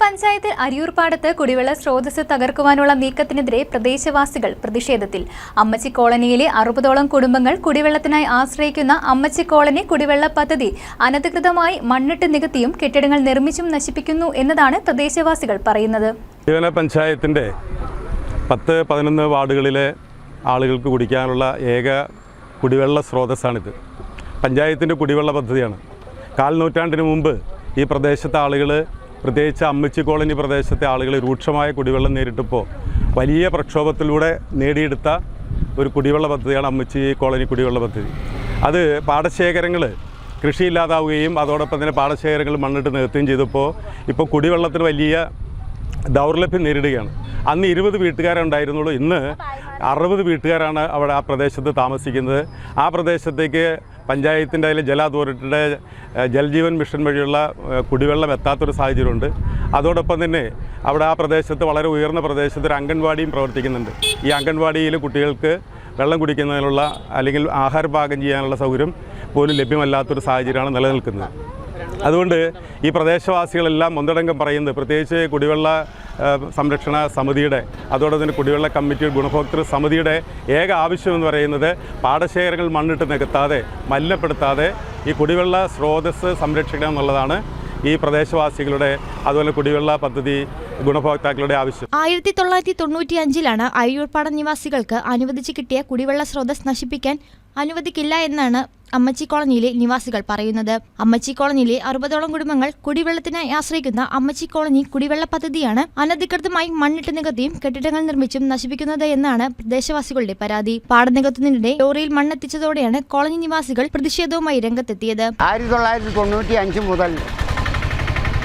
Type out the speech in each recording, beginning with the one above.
പഞ്ചായത്ത് അരിയൂർപ്പാടത്ത് കുടിവെള്ള സ്രോതസ് തകർക്കുവാനുള്ള നീക്കത്തിനെതിരെ പ്രദേശവാസികൾ പ്രതിഷേധത്തിൽ. അമ്മച്ചി കോളനിയിലെ 60ഓളം കുടുംബങ്ങൾ കുടിവെള്ളത്തിനായി ആശ്രയിക്കുന്ന അമ്മച്ചി കോളനി കുടിവെള്ള പദ്ധതി അനധികൃതമായി മണ്ണിട്ട് നികത്തിയും കെട്ടിടങ്ങൾ നിർമ്മിച്ചും നശിപ്പിക്കുന്നു എന്നതാണ് പ്രദേശവാസികൾ പറയുന്നത്. പഞ്ചായത്തിൻ്റെ 10-11 വാർഡുകളിലെ ആളുകൾക്ക് കുടിക്കാനുള്ള ഏക കുടിവെള്ള സ്രോതസ്സാണിത്. പഞ്ചായത്തിൻ്റെ കുടിവെള്ള പദ്ധതിയാണ്. 1/4 നൂറ്റാണ്ടിന് മുമ്പ് ഈ പ്രദേശത്തെ ആളുകൾ, പ്രത്യേകിച്ച് അമ്മച്ചി കോളനി പ്രദേശത്തെ ആളുകൾ രൂക്ഷമായ കുടിവെള്ളം നേരിട്ടപ്പോൾ വലിയ പ്രക്ഷോഭത്തിലൂടെ നേടിയെടുത്ത ഒരു കുടിവെള്ള പദ്ധതിയാണ് അമ്മച്ചി കോളനി കുടിവെള്ള പദ്ധതി. അത് പാടശേഖരങ്ങൾ കൃഷിയില്ലാതാവുകയും അതോടൊപ്പം തന്നെ പാടശേഖരങ്ങൾ മണ്ണിട്ട് നികത്തുകയും ചെയ്തപ്പോൾ ഇപ്പോൾ കുടിവെള്ളത്തിന് വലിയ ദൗർലഭ്യം നേരിടുകയാണ്. അന്ന് 20 വീട്ടുകാരുണ്ടായിരുന്നുള്ളൂ. ഇന്ന് 60 വീട്ടുകാരാണ് അവിടെ ആ പ്രദേശത്ത് താമസിക്കുന്നത്. ആ പ്രദേശത്തേക്ക് പഞ്ചായത്തിൻ്റെ അതിലെ ജല അതോറിറ്റിയുടെ ജൽജീവൻ മിഷൻ വഴിയുള്ള കുടിവെള്ളം എത്താത്തൊരു സാഹചര്യമുണ്ട്. അതോടൊപ്പം തന്നെ അവിടെ ആ പ്രദേശത്ത് വളരെ ഉയർന്ന പ്രദേശത്ത് ഒരു അംഗൻവാടിയും പ്രവർത്തിക്കുന്നുണ്ട്. ഈ അംഗൻവാടിയിൽ കുട്ടികൾക്ക് വെള്ളം കുടിക്കുന്നതിനുള്ള അല്ലെങ്കിൽ ആഹാരം പാകം ചെയ്യാനുള്ള സൗകര്യം പോലും ലഭ്യമല്ലാത്തൊരു സാഹചര്യമാണ് നിലനിൽക്കുന്നത്. അതുകൊണ്ട് ഈ പ്രദേശവാസികളെല്ലാം ഒന്നടങ്കം പറയുന്നത്, പ്രത്യേകിച്ച് കുടിവെള്ള സംരക്ഷണ സമിതിയുടെ അതോടൊപ്പം തന്നെ കുടിവെള്ള കമ്മിറ്റി ഗുണഭോക്തൃ സമിതിയുടെ ഏക ആവശ്യമെന്ന് പറയുന്നത് പാടശേഖരങ്ങൾ മണ്ണിട്ട് നികത്താതെ മലിനപ്പെടുത്താതെ ഈ കുടിവെള്ള സ്രോതസ് സംരക്ഷിക്കണം എന്നുള്ളതാണ് ഈ പ്രദേശവാസികളുടെ അതുപോലെ കുടിവെള്ള പദ്ധതി ഗുണഭോക്താക്കളുടെ ആവശ്യം. 1995-ലാണ് അരിയൂർപ്പാടം നിവാസികൾക്ക് അനുവദിച്ച് കിട്ടിയ കുടിവെള്ള സ്രോതസ് നശിപ്പിക്കാൻ അനുവദിക്കില്ല എന്നാണ് അമ്മച്ചി കോളനിയിലെ നിവാസികൾ പറയുന്നത്. അമ്മച്ചി കോളനിയിലെ 60ഓളം കുടുംബങ്ങൾ കുടിവെള്ളത്തിനായി ആശ്രയിക്കുന്ന അമ്മച്ചി കോളനി കുടിവെള്ള പദ്ധതിയാണ് അനധികൃതമായി മണ്ണിട്ട് നികത്തിയും കെട്ടിടങ്ങൾ നിർമ്മിച്ചും നശിപ്പിക്കുന്നത് എന്നാണ് പ്രദേശവാസികളുടെ പരാതി. പാടം നികത്തുന്നതിനിടെ ലോറിയിൽ മണ്ണെത്തിച്ചതോടെയാണ് കോളനി നിവാസികൾ പ്രതിഷേധവുമായി രംഗത്തെത്തിയത്. 1995 മുതൽ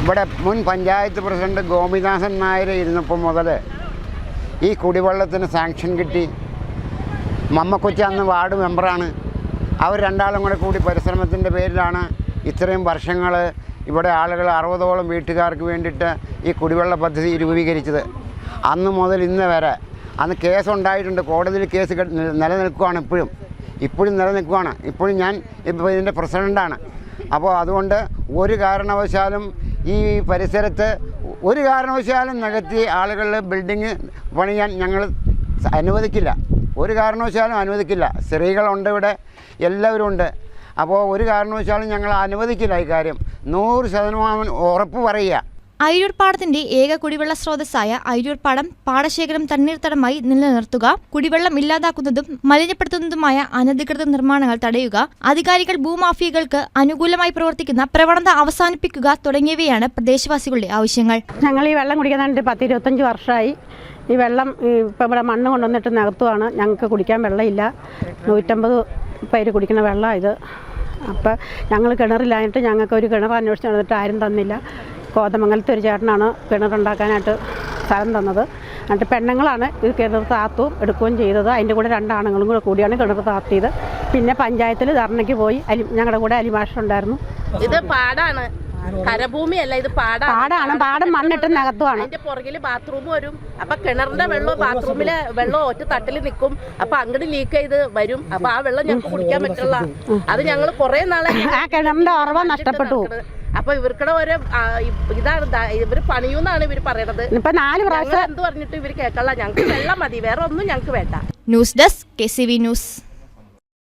ഇവിടെ മുൻ പഞ്ചായത്ത് പ്രസിഡന്റ് ഗോപിനാഥൻ നായർ ഇരുന്നപ്പോൾ മുതൽ ഈ കുടിവെള്ളത്തിന് സാങ്ഷൻ കിട്ടി. മമ്മക്കൊച്ചി അന്ന് വാർഡ് മെമ്പറാണ്. അവർ രണ്ടാളും കൂടി പരിശ്രമത്തിൻ്റെ പേരിലാണ് ഇത്രയും വർഷങ്ങൾ ഇവിടെ ആളുകൾ 60ഓളം വീട്ടുകാർക്ക് വേണ്ടിയിട്ട് ഈ കുടിവെള്ള പദ്ധതി രൂപീകരിച്ചത്. അന്ന് മുതൽ ഇന്ന് വരെ അന്ന് കേസുണ്ടായിട്ടുണ്ട്. കോടതിയിൽ കേസ് നിലനിൽക്കുകയാണ്. ഇപ്പോഴും നിലനിൽക്കുകയാണ്. ഇപ്പോഴും ഞാൻ ഇപ്പോൾ ഇതിൻ്റെ പ്രസിഡൻ്റാണ്. അപ്പോൾ അതുകൊണ്ട് ഒരു കാരണവശാലും ഈ പരിസരത്ത് ഒരു കാരണവശാലും നികത്തി ആളുകളുടെ ബിൽഡിങ് പണിയാൻ ഞങ്ങൾ അനുവദിക്കില്ല. ഒരു കാരണവശാലും അനുവദിക്കില്ല. സ്ത്രീകളുണ്ട് ഇവിടെ, എല്ലാവരും ഉണ്ട്. അപ്പോൾ ഒരു കാരണവശാലും ഞങ്ങൾ അനുവദിക്കില്ല. ഈ കാര്യം 100% ഉറപ്പ് പറയുക. അരിയൂർപ്പാടത്തിന്റെ ഏക കുടിവെള്ള സ്രോതസ്സായ അരിയൂർപ്പാടം പാടശേഖരം തണ്ണീർത്തടമായി നിലനിർത്തുക, കുടിവെള്ളം ഇല്ലാതാക്കുന്നതും മലിനപ്പെടുത്തുന്നതുമായ അനധികൃത നിർമ്മാണങ്ങൾ തടയുക, അധികാരികൾ ഭൂമാഫിയകൾക്ക് അനുകൂലമായി പ്രവർത്തിക്കുന്ന പ്രവണത അവസാനിപ്പിക്കുക തുടങ്ങിയവയാണ് പ്രദേശവാസികളുടെ ആവശ്യങ്ങൾ. ഞങ്ങൾ ഈ വെള്ളം കുടിക്കാനായിട്ട് 10-25 വർഷമായി. ഈ വെള്ളം ഇപ്പം ഇവിടെ മണ്ണ് കൊണ്ടുവന്നിട്ട് നികത്തുവാണ്. ഞങ്ങൾക്ക് കുടിക്കാൻ വെള്ളമില്ല. 150 പേര് കുടിക്കുന്ന വെള്ളമാണ് ഇത്. അപ്പോൾ ഞങ്ങൾ കിണറിലായിട്ട് ഞങ്ങൾക്ക് ഒരു കിണർ അന്വേഷിച്ച് നടന്നിട്ട് ആരും തന്നില്ല. കോതമംഗലത്തെ ഒരു ചേട്ടനാണ് കിണറുണ്ടാക്കാനായിട്ട് സ്ഥലം തന്നത്. എന്നിട്ട് പെണ്ണുങ്ങളാണ് ഇത് കിണർ താത്തും എടുക്കുകയും ചെയ്തത്. അതിൻ്റെ കൂടെ 2 ആണുങ്ങളും കൂടിയാണ് കിണർ താത്തിയത്. പിന്നെ പഞ്ചായത്തിൽ ധർണയ്ക്ക് പോയി. ഞങ്ങളുടെ കൂടെ അലിമാഷുണ്ടായിരുന്നു. ഇത് പാടാണ്, കരഭൂമിയല്ല, ഇത് പാടാണ്. പാടം മണ്ണിട്ട് നികത്തുവാണ്. അതിന്റെ പുറകില് ബാത്റൂം വരും. അപ്പൊ കിണറിന്റെ വെള്ളം ബാത്റൂമിലെ വെള്ളം ഒറ്റ തട്ടിൽ നിൽക്കും. അപ്പൊ അങ്ങോട്ട് ലീക്ക് ചെയ്ത് വരും. അപ്പൊ ആ വെള്ളം ഞങ്ങൾക്ക് കുടിക്കാൻ പറ്റില്ല. അത് ഞങ്ങൾ കുറെ നാളെ ആ കിണറിന്റെ ഉറവ നഷ്ടപ്പെട്ടു. അപ്പൊ ഇവർക്കടെ ഒരു ഇതാണ്, ഇവര് പണിയൂന്നാണ് ഇവര് പറയണത്. ഇപ്പൊ 4 പ്രാവശ്യം എന്ത് പറഞ്ഞിട്ട് ഇവര് കേൾക്കല്ല. ഞങ്ങൾക്ക് വെള്ളം മതി, വേറെ ഒന്നും ഞങ്ങൾക്ക് വേണ്ട. News desk KCV news.